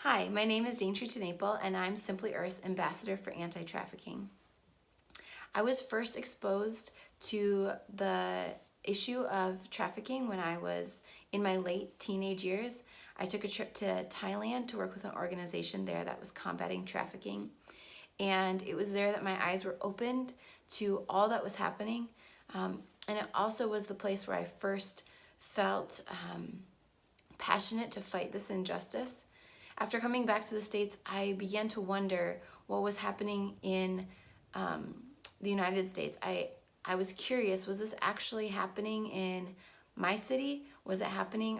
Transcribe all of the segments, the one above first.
Hi, my name is Daintree Tenaple, and I'm Simply Earth's Ambassador for Anti-Trafficking. I was first exposed to the issue of trafficking when I was in my late teenage years. I took a trip to Thailand to work with an organization there that was combating trafficking. And it was there that my eyes were opened to all that was happening. And it also was the place where I first felt passionate to fight this injustice. After coming back to the States, I began to wonder what was happening in the United States. I was curious, was this actually happening in my city? Was it happening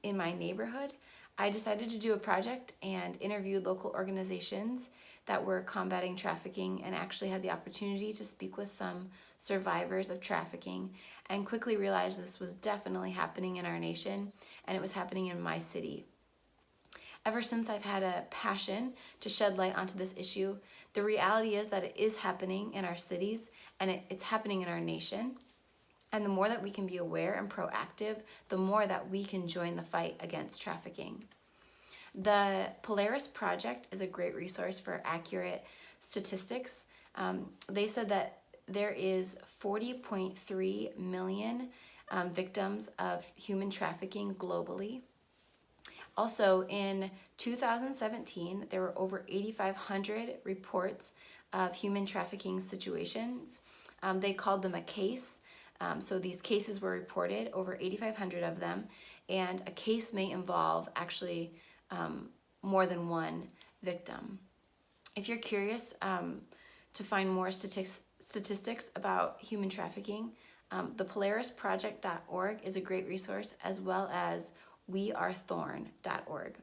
in my neighborhood? I decided to do a project and interviewed local organizations that were combating trafficking, and actually had the opportunity to speak with some survivors of trafficking, and quickly realized this was definitely happening in our nation, and it was happening in my city. Ever since, I've had a passion to shed light onto this issue. The reality is that it is happening in our cities, and it's happening in our nation. And the more that we can be aware and proactive, the more that we can join the fight against trafficking. The Polaris Project is a great resource for accurate statistics. They said that there is 40.3 million victims of human trafficking globally. Also, in 2017, there were over 8,500 reports of human trafficking situations. They called them a case. So these cases were reported, over 8,500 of them, and a case may involve actually more than one victim. If you're curious to find more statistics about human trafficking, the polarisproject.org is a great resource, as well as wearethorn.org.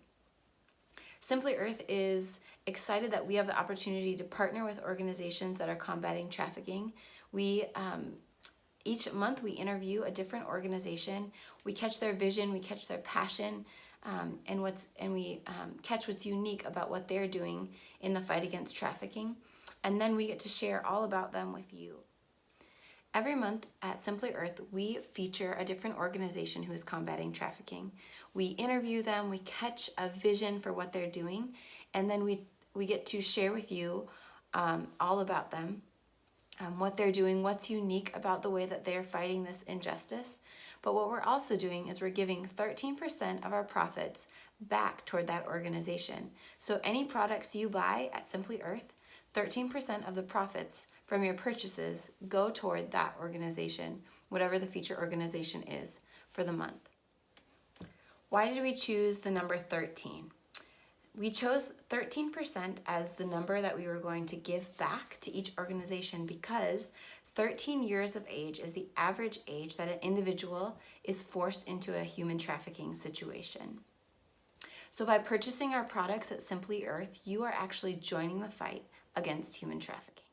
Simply Earth is excited that we have the opportunity to partner with organizations that are combating trafficking. Each month we interview a different organization. We catch their vision, we catch their passion, and we catch what's unique about what they're doing in the fight against trafficking. And then we get to share all about them with you. Every month at Simply Earth, we feature a different organization who is combating trafficking. We interview them, we catch a vision for what they're doing, and then we get to share with you all about them, what they're doing, what's unique about the way that they're fighting this injustice. But what we're also doing is we're giving 13% of our profits back toward that organization. So any products you buy at Simply Earth, 13% of the profits from your purchases go toward that organization, whatever the feature organization is for the month. Why did we choose the number 13? We chose 13% as the number that we were going to give back to each organization because 13 years of age is the average age that an individual is forced into a human trafficking situation. So by purchasing our products at Simply Earth, you are actually joining the fight against human trafficking.